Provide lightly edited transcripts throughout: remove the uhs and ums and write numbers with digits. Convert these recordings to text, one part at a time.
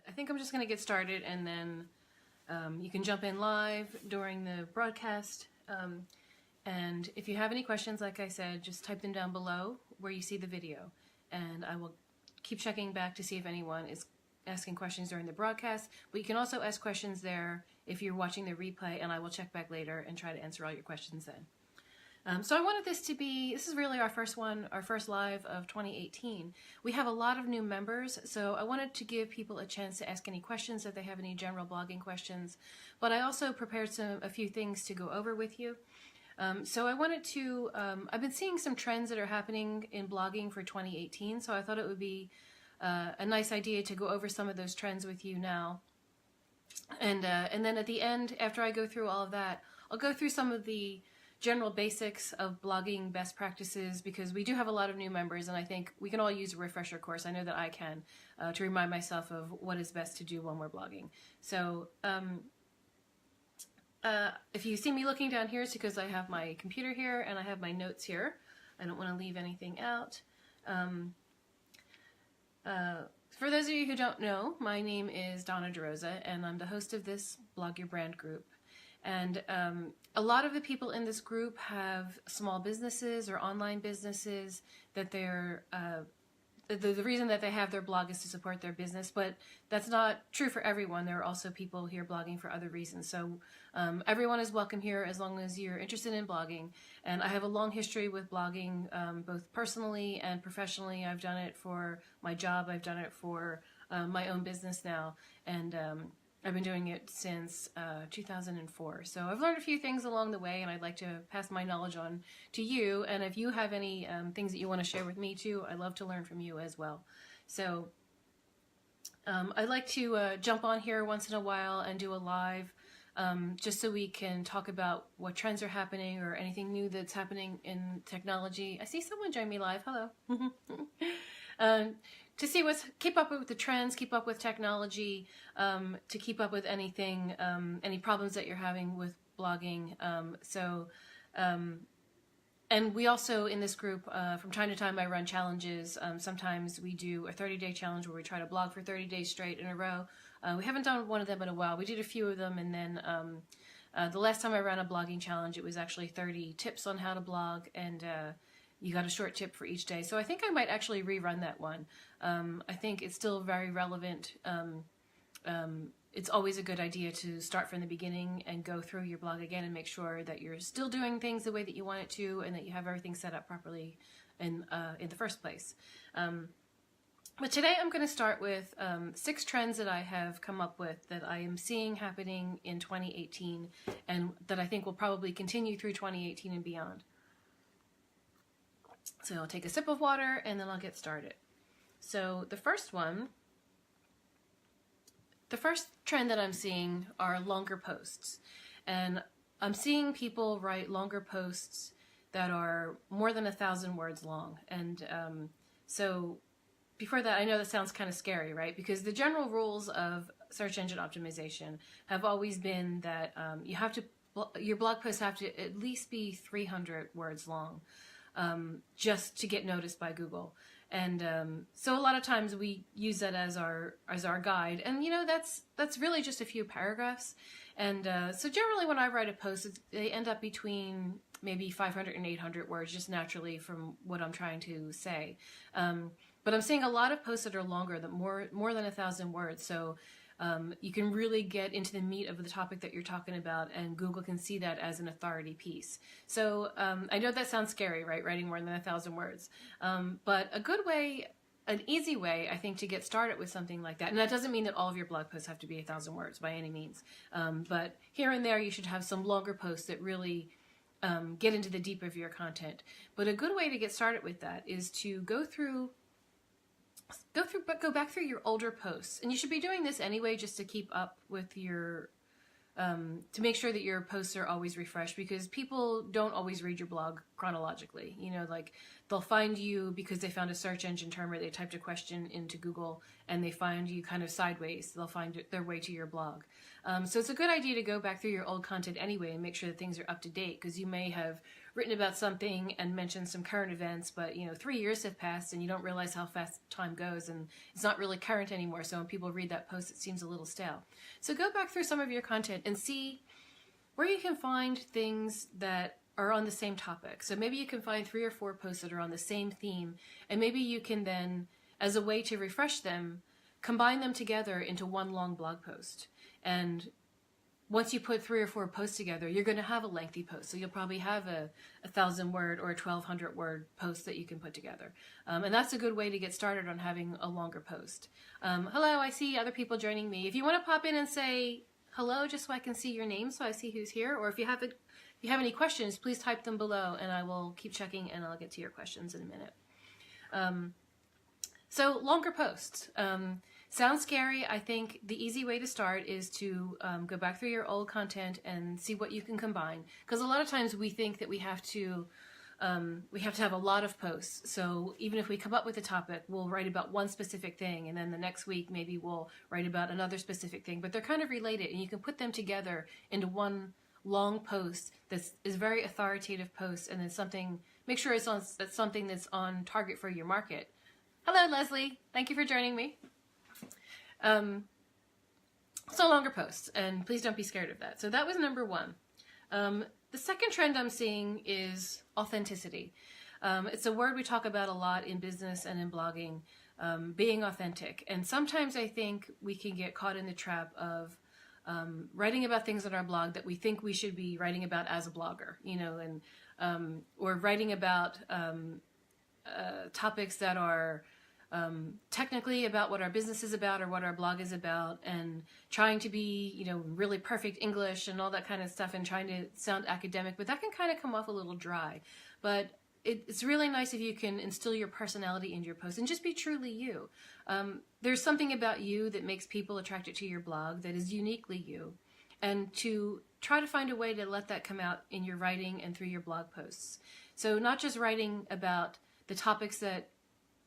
I think I'm just going to get started, and then you can jump in live during the broadcast. And if you have any questions, like I said, just type them down below where you see the video, and I will keep checking back to see if anyone is asking questions during the broadcast. But you can also ask questions there if you're watching the replay, and I will check back later and try to answer all your questions then. So I wanted this is really our first live of 2018. We have a lot of new members, so I wanted to give people a chance to ask any questions if they have any general blogging questions. But I also prepared a few things to go over with you. So I wanted to, I've been seeing some trends that are happening in blogging for 2018, so I thought it would be a nice idea to go over some of those trends with you now. And then at the end, after I go through all of that, I'll go through some of the general basics of blogging best practices, because we do have a lot of new members, and I think we can all use a refresher course. I know that I can, to remind myself of what is best to do when we're blogging. So if you see me looking down here, it's because I have my computer here and I have my notes here. I don't want to leave anything out. For those of you who don't know, my name is Donna DeRosa, and I'm the host of this Blog Your Brand group. And a lot of the people in this group have small businesses or online businesses that they're, the reason that they have their blog is to support their business, but that's not true for everyone. There are also people here blogging for other reasons. So everyone is welcome here as long as you're interested in blogging. And I have a long history with blogging, both personally and professionally. I've done it for my job. I've done it for my own business now. And I've been doing it since 2004. So I've learned a few things along the way, and I'd like to pass my knowledge on to you. And if you have any things that you want to share with me too, I'd love to learn from you as well. So I'd like to jump on here once in a while and do a live, just so we can talk about what trends are happening or anything new that's happening in technology. I see someone join me live. Hello. To see keep up with the trends, keep up with technology, to keep up with anything, any problems that you're having with blogging. And we also, in this group, from time to time, I run challenges. Sometimes we do a 30-day challenge where we try to blog for 30 days straight in a row. We haven't done one of them in a while. We did a few of them, and then the last time I ran a blogging challenge, it was actually 30 tips on how to blog, and you got a short tip for each day. So I think I might actually rerun that one. I think it's still very relevant. It's always a good idea to start from the beginning and go through your blog again and make sure that you're still doing things the way that you want it to, and that you have everything set up properly in the first place. But today I'm going to start with 6 trends that I have come up with that I am seeing happening in 2018, and that I think will probably continue through 2018 and beyond. So I'll take a sip of water and then I'll get started. So the first trend that I'm seeing are longer posts. And I'm seeing people write longer posts that are more than 1,000 words long. And so before that, I know that sounds kind of scary, right? Because the general rules of search engine optimization have always been that your blog posts have to at least be 300 words long. Just to get noticed by Google. And so a lot of times we use that as our guide, and that's really just a few paragraphs. And so generally when I write a post, they end up between maybe 500 and 800 words, just naturally from what I'm trying to say. But I'm seeing a lot of posts that are longer, that more than 1,000 words. So you can really get into the meat of the topic that you're talking about, and Google can see that as an authority piece. So I know that sounds scary, right? Writing more than 1,000 words. But a good way, an easy way, I think, to get started with something like that, and that doesn't mean that all of your blog posts have to be 1,000 words by any means, but here and there you should have some longer posts that really get into the deep of your content. But a good way to get started with that is to go back through your older posts, and you should be doing this anyway, just to keep up with your, to make sure that your posts are always refreshed, because people don't always read your blog chronologically. Like they'll find you because they found a search engine term, or they typed a question into Google and they find you kind of sideways. They'll find their way to your blog. So it's a good idea to go back through your old content anyway and make sure that things are up to date, because you may have written about something and mentioned some current events, but 3 years have passed and you don't realize how fast time goes, and it's not really current anymore. So when people read that post, it seems a little stale. So go back through some of your content and see where you can find things that are on the same topic. So maybe you can find 3 or 4 posts that are on the same theme, and maybe you can then, as a way to refresh them, combine them together into one long blog post. And once you put 3 or 4 posts together, you're going to have a lengthy post. So you'll probably have a 1,000-word or a 1,200-word post that you can put together. And that's a good way to get started on having a longer post. Hello, I see other people joining me. If you want to pop in and say hello, just so I can see your name, so I see who's here, or if you have any questions, please type them below, and I will keep checking, and I'll get to your questions in a minute. So longer posts. Sounds scary. I think the easy way to start is to go back through your old content and see what you can combine. Because a lot of times we think that we have to have a lot of posts. So even if we come up with a topic, we'll write about one specific thing, and then the next week maybe we'll write about another specific thing. But they're kind of related, and you can put them together into one long post that is very authoritative post, and then make sure that's something that's on target for your market. Hello, Leslie. Thank you for joining me. So longer posts, and please don't be scared of that. So that was number 1. The second trend I'm seeing is authenticity. It's a word we talk about a lot in business and in blogging, being authentic. And sometimes I think we can get caught in the trap of writing about things on our blog that we think we should be writing about as a blogger, or writing about topics that are technically about what our business is about or what our blog is about, and trying to be, really perfect English and all that kind of stuff, and trying to sound academic, but that can kind of come off a little dry. But it's really nice if you can instill your personality into your post and just be truly you. There's something about you that makes people attracted to your blog that is uniquely you, and to try to find a way to let that come out in your writing and through your blog posts. So not just writing about the topics that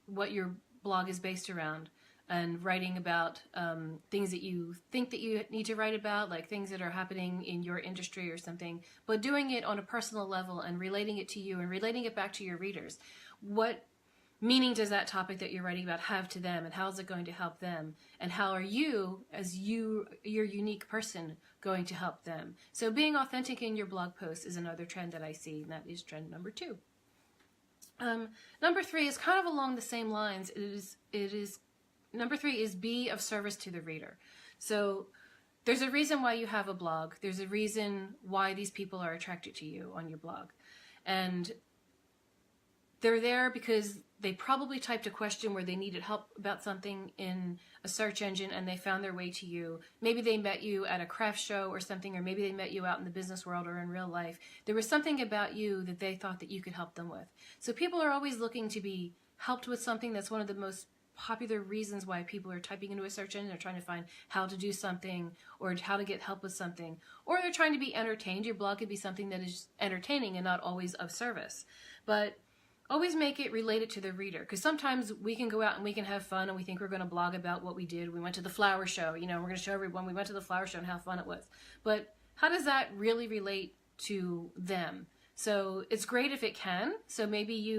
what your blog is based around, and writing about things that you think that you need to write about, like things that are happening in your industry or something, but doing it on a personal level and relating it to you and relating it back to your readers. What meaning does that topic that you're writing about have to them, and how is it going to help them, and how are you, as your unique person, going to help them? So being authentic in your blog post is another trend that I see, and that is trend number 2. Number 3 is kind of along the same lines. Number 3 is be of service to the reader. So there's a reason why you have a blog. There's a reason why these people are attracted to you on your blog. And they're there because they probably typed a question where they needed help about something in a search engine, and they found their way to you. Maybe they met you at a craft show or something, or maybe they met you out in the business world or in real life. There was something about you that they thought that you could help them with. So people are always looking to be helped with something. That's one of the most popular reasons why people are typing into a search engine. They're trying to find how to do something, or how to get help with something, or they're trying to be entertained. Your blog could be something that is entertaining and not always of service. But always make it related to the reader, because sometimes we can go out and we can have fun and we think we're going to blog about what we did. We went to the flower show, we're going to show everyone we went to the flower show and how fun it was. But how does that really relate to them? So it's great if it can. So maybe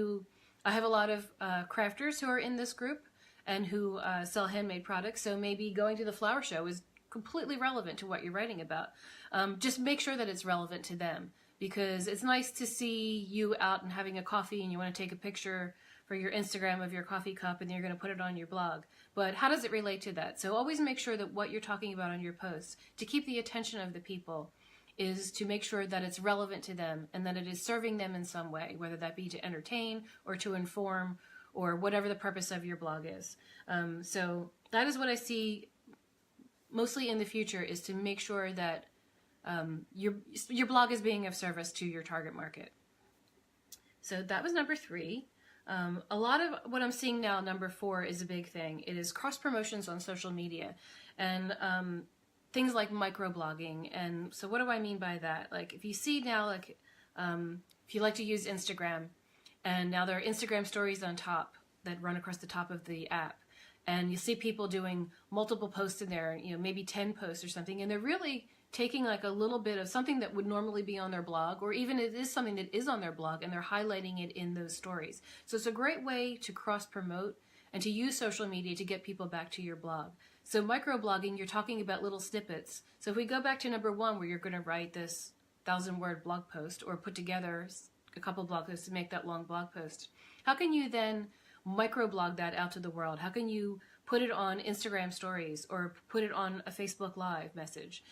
I have a lot of crafters who are in this group and who sell handmade products. So maybe going to the flower show is completely relevant to what you're writing about. Just make sure that it's relevant to them. Because it's nice to see you out and having a coffee, and you want to take a picture for your Instagram of your coffee cup, and then you're going to put it on your blog. But how does it relate to that? So always make sure that what you're talking about on your posts, to keep the attention of the people, is to make sure that it's relevant to them and that it is serving them in some way, whether that be to entertain or to inform or whatever the purpose of your blog is. So that is what I see mostly in the future, is to make sure that your blog is being of service to your target market. So that was number 3. A lot of what I'm seeing now, number 4, is a big thing. It is cross promotions on social media, and things like microblogging. And so what do I mean by that? Like, if you see now, like, if you like to use Instagram, and now there are Instagram stories on top that run across the top of the app, and you see people doing multiple posts in there, maybe 10 posts or something, and they're really taking like a little bit of something that would normally be on their blog, or even it is something that is on their blog, and they're highlighting it in those stories. So it's a great way to cross promote and to use social media to get people back to your blog. So microblogging, you're talking about little snippets. So if we go back to number 1, where you're going to write this 1,000-word blog post or put together a couple blog posts to make that long blog post, how can you then microblog that out to the world? How can you put it on Instagram stories or put it on a Facebook Live message?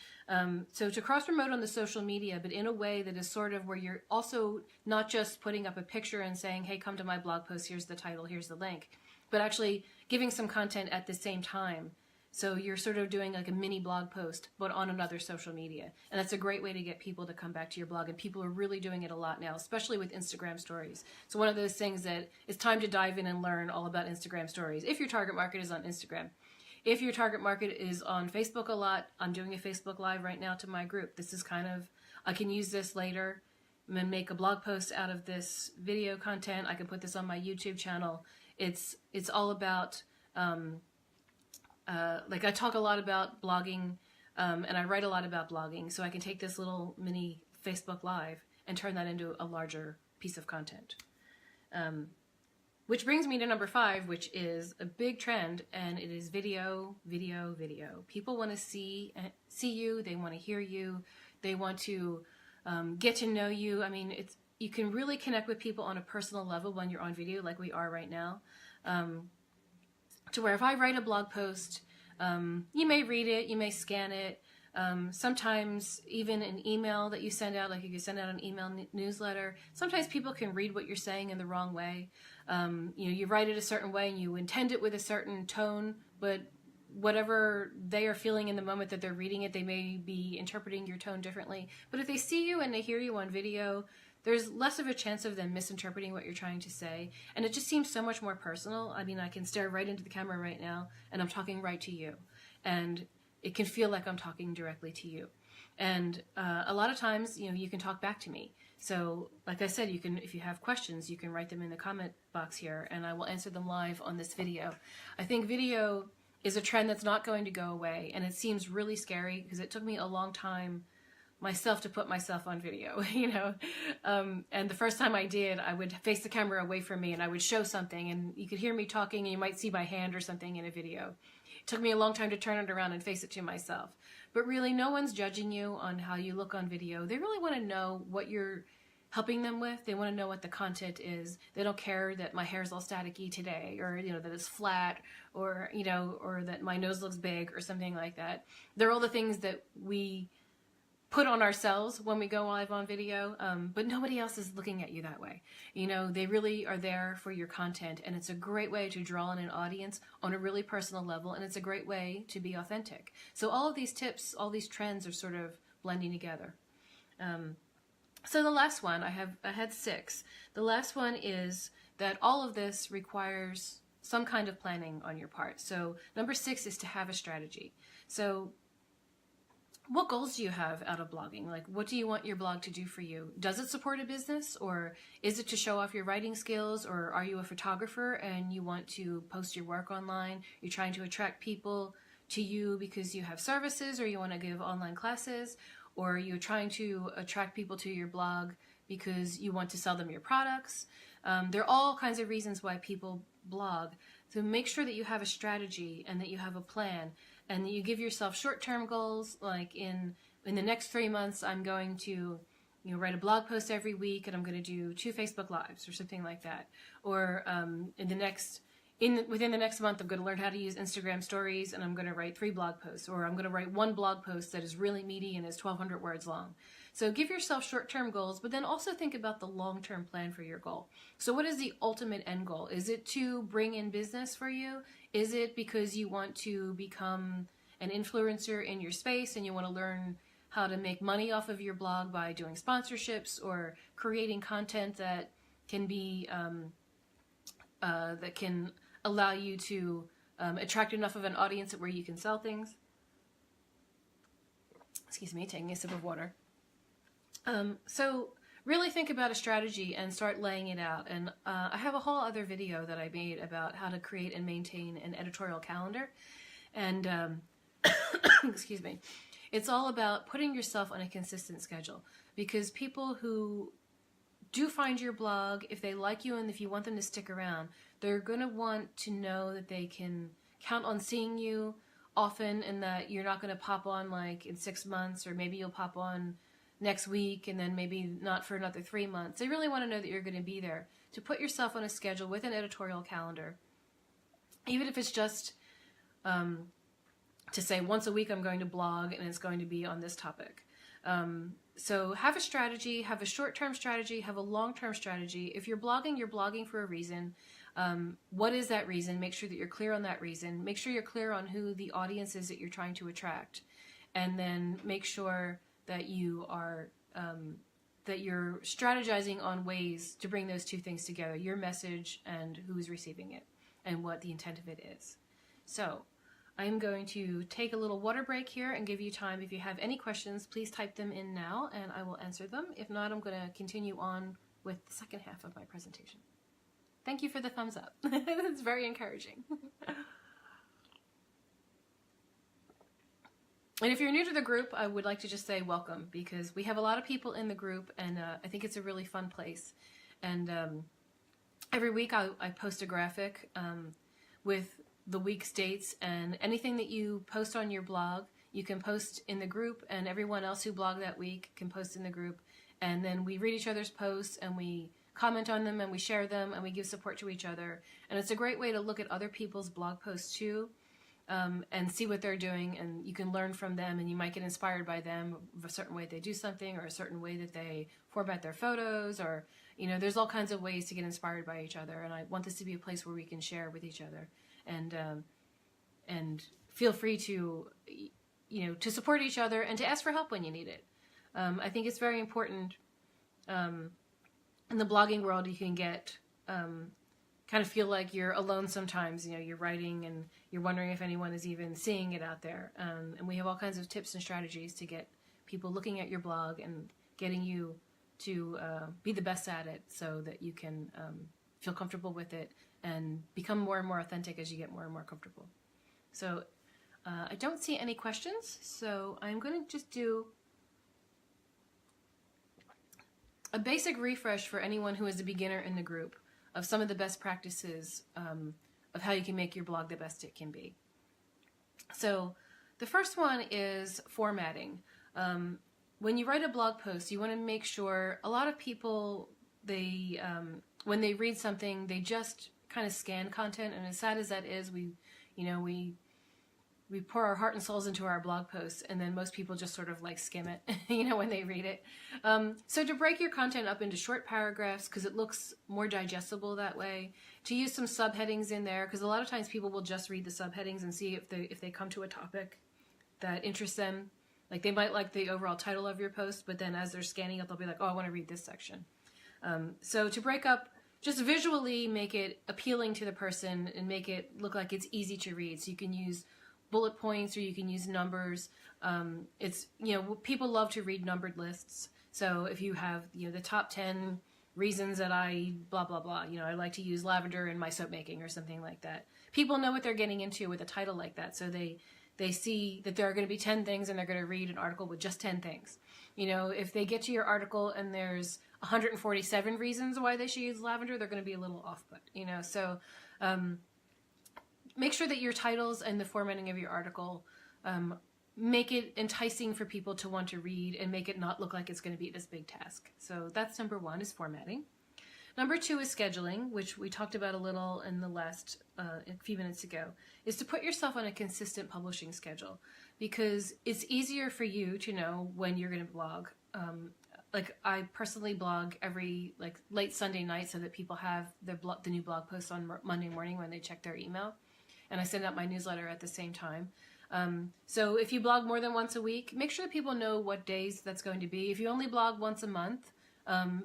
So to cross promote on the social media, but in a way that is sort of where you're also not just putting up a picture and saying, hey, come to my blog post, here's the title, here's the link, but actually giving some content at the same time. So you're sort of doing like a mini blog post, but on another social media. And that's a great way to get people to come back to your blog. And people are really doing it a lot now, especially with Instagram stories. So one of those things that it's time to dive in and learn all about Instagram stories. If your target market is on Instagram. If your target market is on Facebook a lot, I'm doing a Facebook Live right now to my group. This is kind of, I can use this later and make a blog post out of this video content. I can put this on my YouTube channel. It's all about, like I talk a lot about blogging, and I write a lot about blogging, so I can take this little mini Facebook Live and turn that into a larger piece of content. Which brings me to number 5, which is a big trend, and it is video, video, video. People want to see you, they want to hear you, they want to get to know you. I mean, you can really connect with people on a personal level when you're on video, like we are right now. To where if I write a blog post, you may read it, you may scan it. Sometimes even an email that you send out, like if you send out an email newsletter, sometimes people can read what you're saying in the wrong way. You write it a certain way and you intend it with a certain tone, but whatever they are feeling in the moment that they're reading it, they may be interpreting your tone differently. But if they see you and they hear you on video, there's less of a chance of them misinterpreting what you're trying to say. And it just seems so much more personal. I mean, I can stare right into the camera right now and I'm talking right to you. And it can feel like I'm talking directly to you. And a lot of times, you can talk back to me. So like I said, if you have questions, you can write them in the comment box here and I will answer them live on this video. I think video is a trend that's not going to go away. And it seems really scary because it took me a long time myself to put myself on video, and the first time I did, I would face the camera away from me and I would show something and you could hear me talking and you might see my hand or something in a video. It took me a long time to turn it around and face it to myself. But really, no one's judging you on how you look on video. They really want to know what you're helping them with. They want to know what the content is. They don't care that my hair's all staticky today, or that it's flat, or or that my nose looks big or something like that. They're all the things that we put on ourselves when we go live on video, but nobody else is looking at you that way. They really are there for your content, and it's a great way to draw in an audience on a really personal level, and it's a great way to be authentic. So all of these tips, all these trends are sort of blending together. So the last one, I had 6. The last one is that all of this requires some kind of planning on your part. So number 6 is to have a strategy. So what goals do you have out of blogging? Like, what do you want your blog to do for you? Does it support a business, or is it to show off your writing skills, or are you a photographer and you want to post your work online? You're trying to attract people to you because you have services, or you want to give online classes, or you're trying to attract people to your blog because you want to sell them your products. There are all kinds of reasons why people blog. So make sure that you have a strategy and that you have a plan, and that you give yourself short-term goals, like in the next 3 months, I'm going to write a blog post every week, and I'm going to do 2 Facebook Lives or something like that. Or within the next month, I'm going to learn how to use Instagram stories, and I'm going to write 3 blog posts, or I'm going to write 1 blog post that is really meaty and is 1,200 words long. So give yourself short-term goals, but then also think about the long-term plan for your goal. So what is the ultimate end goal? Is it to bring in business for you? Is it because you want to become an influencer in your space and you want to learn how to make money off of your blog by doing sponsorships or creating content that can be that can allow you to attract enough of an audience where you can sell things? Excuse me, taking a sip of water. So really think about a strategy and start laying it out. And I have a whole other video that I made about how to create and maintain an editorial calendar. And excuse me. It's all about putting yourself on a consistent schedule, because people who do find your blog, if they like you and if you want them to stick around, they're going to want to know that they can count on seeing you often, and that you're not going to pop on like in 6 months, or maybe you'll pop on next week and then maybe not for another 3 months. They really want to know that you're going to be there. To put yourself on a schedule with an editorial calendar, even if it's just to say once a week I'm going to blog and it's going to be on this topic. So have a strategy, have a short-term strategy, have a long-term strategy. If you're blogging for a reason. What is that reason? Make sure that you're clear on that reason. Make sure you're clear on who the audience is that you're trying to attract. And then make sure that you are that you're strategizing on ways to bring those two things together, your message and who's receiving it and what the intent of it is. So I'm going to take a little water break here and give you time. If you have any questions, please type them in now and I will answer them. If not, I'm going to continue on with the second half of my presentation. Thank you for the thumbs up. That's very encouraging. And if you're new to the group, I would like to just say welcome, because we have a lot of people in the group, and I think it's a really fun place. And every week I post a graphic with the week's dates, and anything that you post on your blog, you can post in the group, and everyone else who blogged that week can post in the group. And then we read each other's posts, and we comment on them, and we share them, and we give support to each other. And it's a great way to look at other people's blog posts too. And see what they're doing, and you can learn from them, and you might get inspired by them of a certain way they do something, or a certain way that they format their photos, or, you know, there's all kinds of ways to get inspired by each other. And I want this to be a place where we can share with each other, and feel free to, you know, to support each other and to ask for help when you need it. I think it's very important. In the blogging world, you can get kind of feel like you're alone sometimes. You know, you're writing and you're wondering if anyone is even seeing it out there. And we have all kinds of tips and strategies to get people looking at your blog and getting you to be the best at it, so that you can feel comfortable with it and become more and more authentic as you get more and more comfortable. So I don't see any questions, so I'm going to just do a basic refresh for anyone who is a beginner in the group of some of the best practices of how you can make your blog the best it can be. So the first one is formatting. When you write a blog post, you want to make sure, a lot of people, they when they read something, they just kind of scan content, and as sad as that is, we pour our heart and souls into our blog posts, and then most people just sort of like skim it, you know, when they read it. So to break your content up into short paragraphs, because it looks more digestible that way, to use some subheadings in there, because a lot of times people will just read the subheadings and see if they come to a topic that interests them. Like, they might like the overall title of your post, but then as they're scanning it, they'll be like, oh, I want to read this section. So to break up, just visually make it appealing to the person and make it look like it's easy to read. So you can use bullet points, or you can use numbers. It's, you know, people love to read numbered lists. So if you have, you know, the top 10 reasons that I blah, blah, blah, you know, I like to use lavender in my soap making or something like that. People know what they're getting into with a title like that. So they see that there are going to be 10 things, and they're going to read an article with just 10 things. You know, if they get to your article and there's 147 reasons why they should use lavender, they're going to be a little off-put, you know. So make sure that your titles and the formatting of your article make it enticing for people to want to read, and make it not look like it's going to be this big task. So that's number one, is formatting. Number two is scheduling, which we talked about a little in the last a few minutes ago, is to put yourself on a consistent publishing schedule, because it's easier for you to know when you're going to blog. Like, I personally blog every late Sunday night, so that people have the new blog posts on Monday morning when they check their email, and I send out my newsletter at the same time. So if you blog more than once a week, make sure that people know what days that's going to be. If you only blog once a month,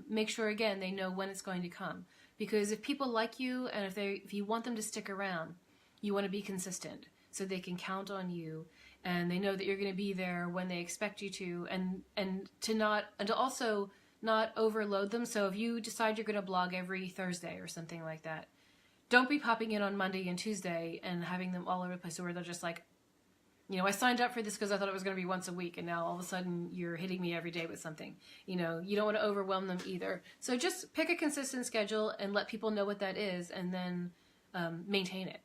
make sure, again, they know when it's going to come. Because if people like you, and if you want them to stick around, you want to be consistent, so they can count on you, and they know that you're going to be there when they expect you to, and to also not overload them. So if you decide you're going to blog every Thursday or something like that, don't be popping in on Monday and Tuesday and having them all over the place, where they're just like, you know, I signed up for this because I thought it was going to be once a week, and now all of a sudden you're hitting me every day with something. You know, you don't want to overwhelm them either. So just pick a consistent schedule and let people know what that is, and then maintain it.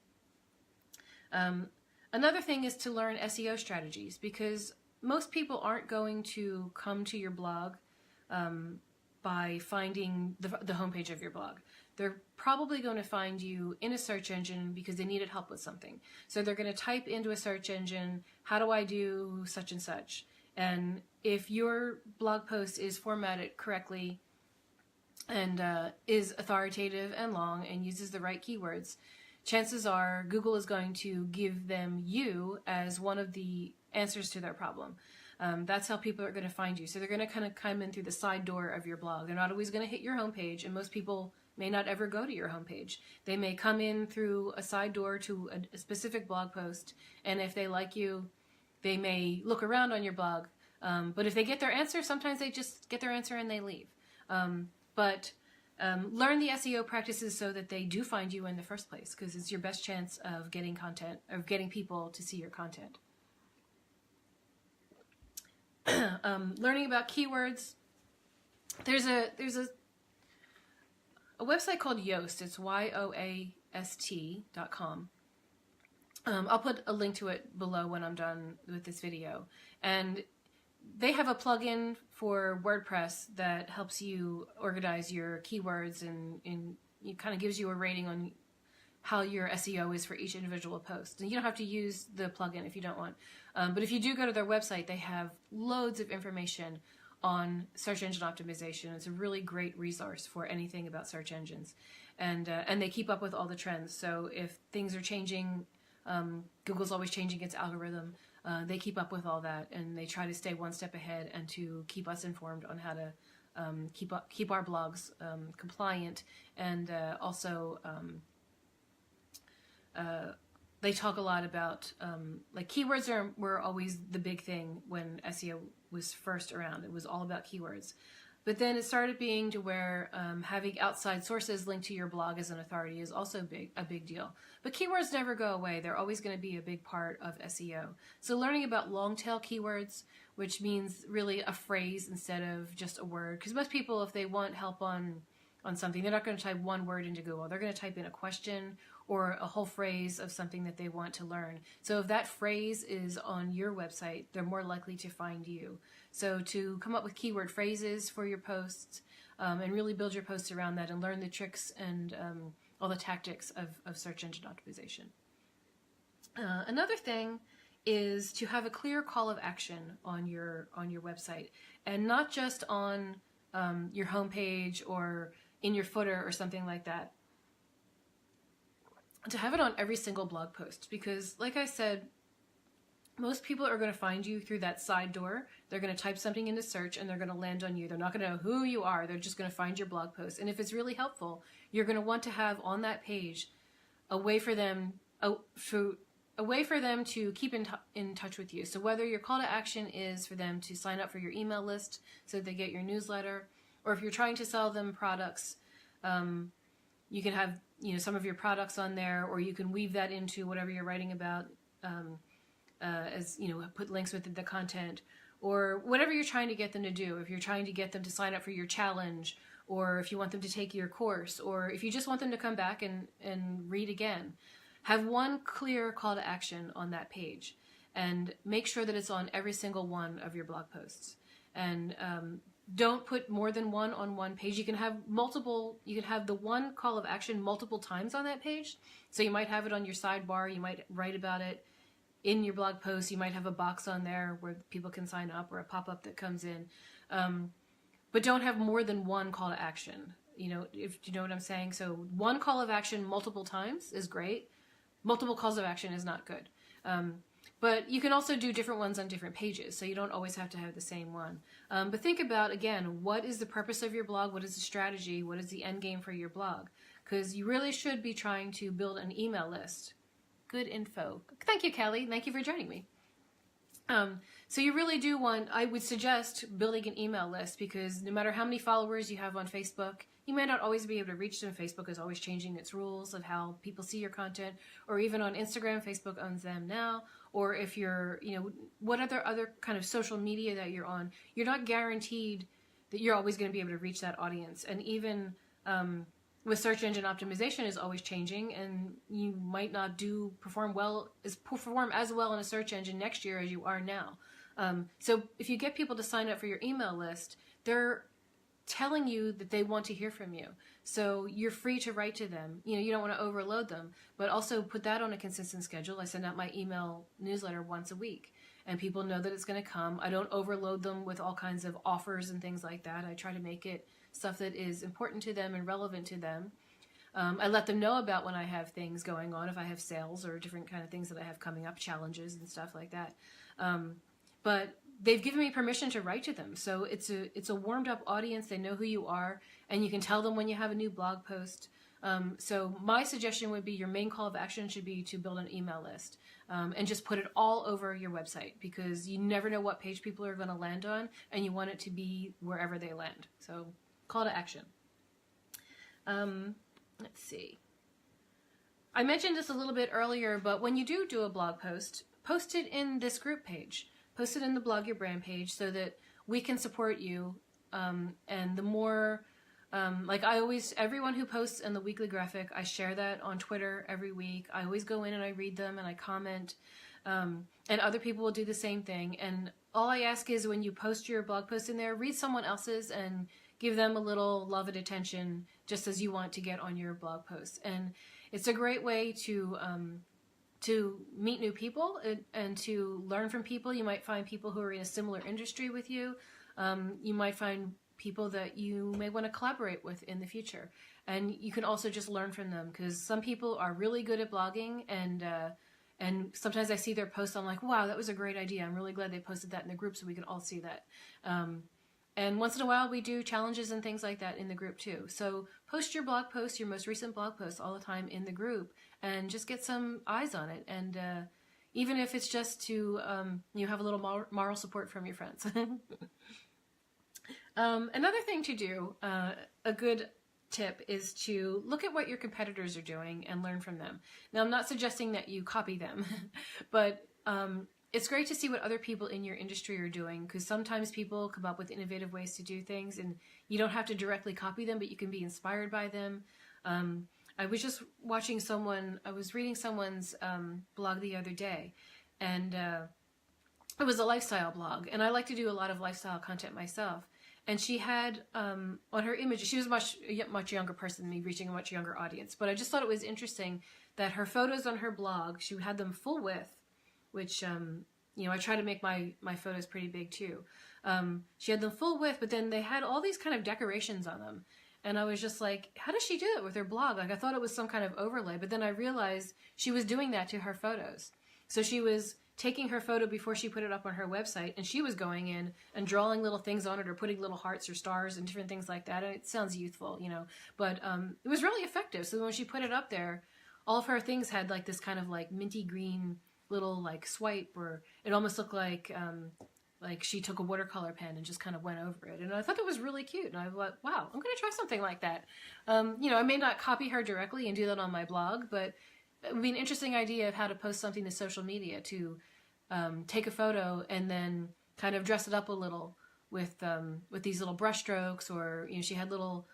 Another thing is to learn SEO strategies, because most people aren't going to come to your blog by finding the homepage of your blog. They're probably going to find you in a search engine because they needed help with something. So they're going to type into a search engine, how do I do such and such? And if your blog post is formatted correctly and is authoritative and long and uses the right keywords, chances are Google is going to give them you as one of the answers to their problem. That's how people are going to find you. So they're going to kind of come in through the side door of your blog. They're not always going to hit your homepage, and most people may not ever go to your homepage. They may come in through a side door to a specific blog post, and if they like you, they may look around on your blog. But if they get their answer, sometimes they just get their answer and they leave. Learn the SEO practices so that they do find you in the first place, because it's your best chance of getting content, of getting people to see your content. Learning about keywords. There's a website called Yoast. It's yoast.com. I'll put a link to it below when I'm done with this video. And they have a plugin for WordPress that helps you organize your keywords, and it kind of gives you a rating on how your SEO is for each individual post. And you don't have to use the plugin if you don't want. But if you do go to their website, they have loads of information on search engine optimization. It's a really great resource for anything about search engines. And they keep up with all the trends. So if things are changing, Google's always changing its algorithm. They keep up with all that, and they try to stay one step ahead and to keep us informed on how to keep our blogs compliant, and also they talk a lot about like keywords were always the big thing when SEO was first around. It was all about keywords. But then it started being to where having outside sources linked to your blog as an authority is also a big deal. But keywords never go away. They're always going to be a big part of SEO. So learning about long tail keywords, which means really a phrase instead of just a word. Because most people, if they want help on something, they're not going to type one word into Google. They're going to type in a question or a whole phrase of something that they want to learn. So if that phrase is on your website, they're more likely to find you. So to come up with keyword phrases for your posts and really build your posts around that, and learn the tricks and all the tactics of search engine optimization. Another thing is to have a clear call of action on your website, and not just on your homepage or in your footer or something like that. To have it on every single blog post, because like I said, most people are going to find you through that side door. They're going to type something into search and they're going to land on you. They're not going to know who you are. They're just going to find your blog post. And if it's really helpful, you're going to want to have on that page a way for them to keep in touch with you. So whether your call to action is for them to sign up for your email list so they get your newsletter, or if you're trying to sell them products, you can have some of your products on there, or you can weave that into whatever you're writing about, put links with the content, or whatever you're trying to get them to do. If you're trying to get them to sign up for your challenge, or if you want them to take your course, or if you just want them to come back and read again, have one clear call to action on that page, and make sure that it's on every single one of your blog posts. And don't put more than one on one page. You can have multiple. You can have the one call of action multiple times on that page. So you might have it on your sidebar. You might write about it in your blog post. You might have a box on there where people can sign up, or a pop-up that comes in. But don't have more than one call to action. If you know what I'm saying. So one call of action multiple times is great. Multiple calls of action is not good. But you can also do different ones on different pages, so you don't always have to have the same one. But think about, again, what is the purpose of your blog? What is the strategy? What is the end game for your blog? Because you really should be trying to build an email list. Good info. Thank you, Kelly. Thank you for joining me. So you really do I would suggest building an email list, because no matter how many followers you have on Facebook, you may not always be able to reach them. Facebook is always changing its rules of how people see your content, or even on Instagram, Facebook owns them now. Or if you're, what other kind of social media that you're on, you're not guaranteed that you're always going to be able to reach that audience. And even with search engine optimization is always changing, and you might not perform as well in a search engine next year as you are now. So if you get people to sign up for your email list, they're telling you that they want to hear from you. So you're free to write to them. You don't want to overload them, but also put that on a consistent schedule. I send out my email newsletter once a week, and people know that it's going to come. I don't overload them with all kinds of offers and things like that. I try to make it stuff that is important to them and relevant to them. I let them know about when I have things going on, if I have sales or different kind of things that I have coming up, challenges and stuff like that. But they've given me permission to write to them. So it's a warmed up audience. They know who you are, and you can tell them when you have a new blog post. So my suggestion would be your main call of action should be to build an email list, and just put it all over your website, because you never know what page people are going to land on, and you want it to be wherever they land. So call to action. Let's see. I mentioned this a little bit earlier, but when you do a blog post, post it in this group page. Post it in the Blog Your Brand page so that we can support you. And the more, everyone who posts in the weekly graphic, I share that on Twitter every week. I always go in and I read them and I comment. And other people will do the same thing. And all I ask is when you post your blog post in there, read someone else's and give them a little love and attention, just as you want to get on your blog post. And it's a great way to meet new people and to learn from people. You might find people who are in a similar industry with you. You might find people that you may want to collaborate with in the future. And you can also just learn from them, because some people are really good at blogging, and sometimes I see their posts, I'm like, wow, that was a great idea. I'm really glad they posted that in the group so we can all see that. And once in a while we do challenges and things like that in the group too. So post your blog post, your most recent blog post, all the time in the group, and just get some eyes on it. And even if it's just to have a little moral support from your friends. Another thing to do, a good tip, is to look at what your competitors are doing and learn from them. Now, I'm not suggesting that you copy them, but it's great to see what other people in your industry are doing, because sometimes people come up with innovative ways to do things, and you don't have to directly copy them, but you can be inspired by them. I was just I was reading someone's blog the other day, and it was a lifestyle blog, and I like to do a lot of lifestyle content myself. And she had on her image, she was a much younger person than me, reaching a much younger audience, but I just thought it was interesting that her photos on her blog, she had them full width, which, I try to make my photos pretty big too. She had them full width, but then they had all these kind of decorations on them. And I was just like, how does she do it with her blog? Like, I thought it was some kind of overlay, but then I realized she was doing that to her photos. So she was taking her photo before she put it up on her website, and she was going in and drawing little things on it, or putting little hearts or stars and different things like that. And it sounds youthful, but it was really effective. So when she put it up there, all of her things had like this kind of like minty green little like swipe, where it almost looked like she took a watercolor pen and just kind of went over it. And I thought that was really cute. And I thought, wow, I'm going to try something like that. I may not copy her directly and do that on my blog, but it would be an interesting idea of how to post something to social media, to take a photo and then kind of dress it up a little with these little brush strokes, or, she had little,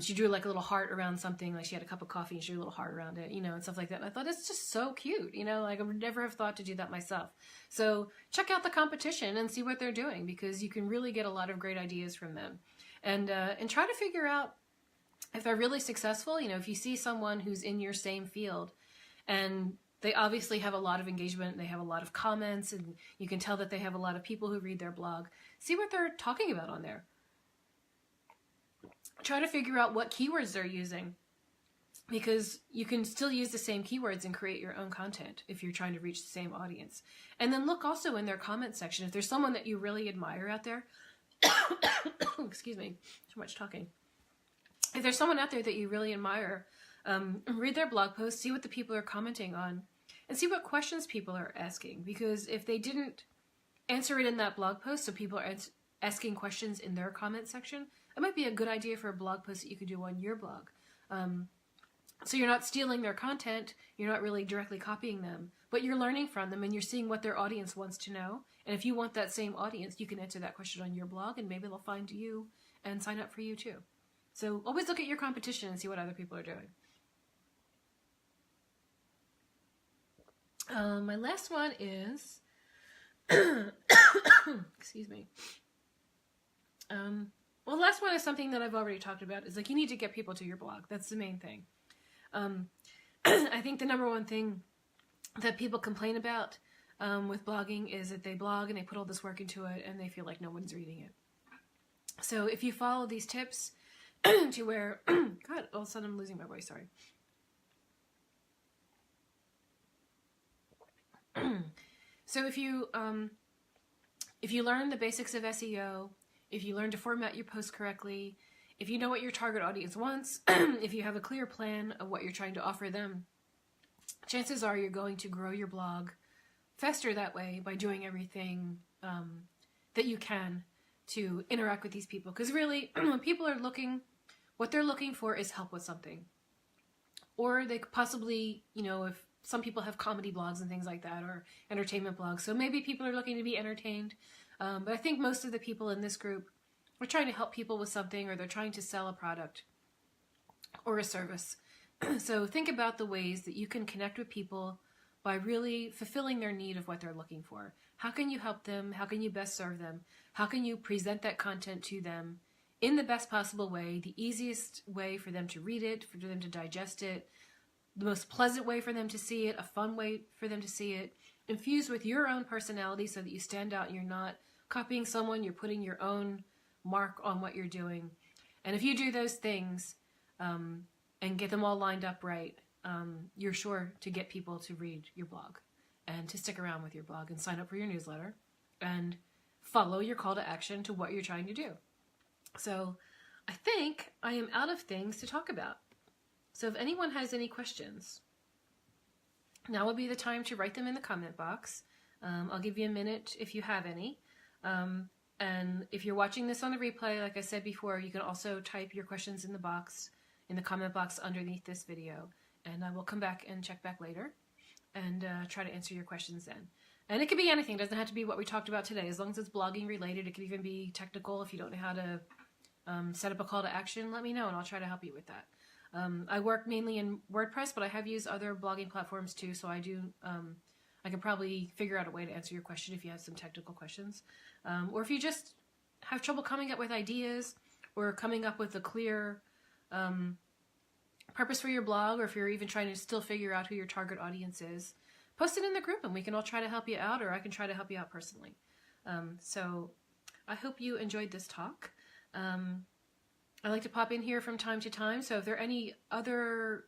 she drew like a little heart around something, like she had a cup of coffee and she drew a little heart around it, and stuff like that. And I thought, it's just so cute, like I would never have thought to do that myself. So check out the competition and see what they're doing, because you can really get a lot of great ideas from them. And try to figure out if they're really successful. If you see someone who's in your same field and they obviously have a lot of engagement, they have a lot of comments, and you can tell that they have a lot of people who read their blog, see what they're talking about on there. Try to figure out what keywords they're using, because you can still use the same keywords and create your own content if you're trying to reach the same audience. And then look also in their comment section. If there's someone that you really admire out there, excuse me, too much talking. If there's someone out there that you really admire, read their blog posts, see what the people are commenting on, and see what questions people are asking. Because if they didn't answer it in that blog post, so people are asking questions in their comment section, it might be a good idea for a blog post that you could do on your blog. So you're not stealing their content, you're not really directly copying them, but you're learning from them and you're seeing what their audience wants to know. And if you want that same audience, you can answer that question on your blog and maybe they'll find you and sign up for you too. So always look at your competition and see what other people are doing. My last one is, excuse me. Well, the last one is something that I've already talked about. Is like you need to get people to your blog. That's the main thing. I think the number one thing that people complain about with blogging is that they blog and they put all this work into it and they feel like no one's reading it. So if you follow these tips to where, God, all of a sudden I'm losing my voice, sorry. So if you learn the basics of SEO, if you learn to format your posts correctly, if you know what your target audience wants, if you have a clear plan of what you're trying to offer them, chances are you're going to grow your blog faster that way by doing everything that you can to interact with these people. Because really, when people are looking, what they're looking for is help with something. Or they could possibly, if some people have comedy blogs and things like that, or entertainment blogs. So maybe people are looking to be entertained. But I think most of the people in this group are trying to help people with something, or they're trying to sell a product or a service. So think about the ways that you can connect with people by really fulfilling their need of what they're looking for. How can you help them? How can you best serve them? How can you present that content to them in the best possible way, the easiest way for them to read it, for them to digest it, the most pleasant way for them to see it, a fun way for them to see it, infused with your own personality so that you stand out and you're not copying someone, you're putting your own mark on what you're doing. And if you do those things and get them all lined up right, you're sure to get people to read your blog and to stick around with your blog and sign up for your newsletter and follow your call to action to what you're trying to do. So I think I am out of things to talk about. So if anyone has any questions, now would be the time to write them in the comment box. I'll give you a minute if you have any. And if you're watching this on the replay, like I said before, you can also type your questions in the comment box underneath this video. And I will come back and check back later and try to answer your questions then. And it could be anything. It doesn't have to be what we talked about today. As long as it's blogging related, it could even be technical. If you don't know how to set up a call to action, let me know and I'll try to help you with that. I work mainly in WordPress, but I have used other blogging platforms too, so I can probably figure out a way to answer your question if you have some technical questions. Or if you just have trouble coming up with ideas or coming up with a clear purpose for your blog, or if you're even trying to still figure out who your target audience is, post it in the group and we can all try to help you out, or I can try to help you out personally. So I hope you enjoyed this talk. I like to pop in here from time to time, so if there are any other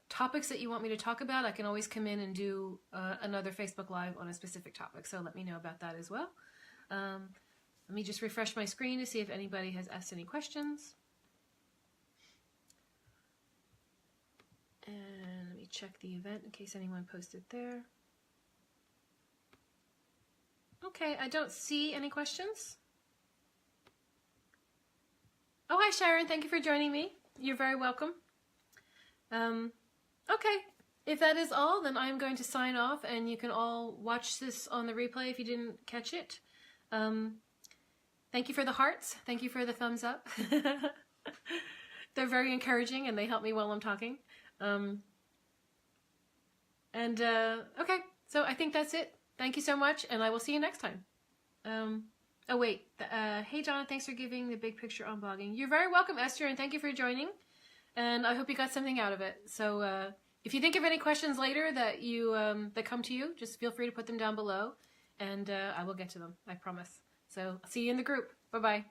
topics that you want me to talk about, I can always come in and do another Facebook Live on a specific topic, so let me know about that as well. Let me just refresh my screen to see if anybody has asked any questions. And let me check the event in case anyone posted there. Okay, I don't see any questions. Oh, hi Sharon, thank you for joining me. You're very welcome. Okay, if that is all, then I'm going to sign off and you can all watch this on the replay if you didn't catch it. Thank you for the hearts. Thank you for the thumbs up. They're very encouraging and they help me while I'm talking. Okay, so I think that's it. Thank you so much and I will see you next time. Oh wait, hey Donna, thanks for giving the big picture on blogging. You're very welcome, Esther, and thank you for joining. And I hope you got something out of it. So if you think of any questions later that that come to you, just feel free to put them down below, and I will get to them. I promise. So see you in the group. Bye bye.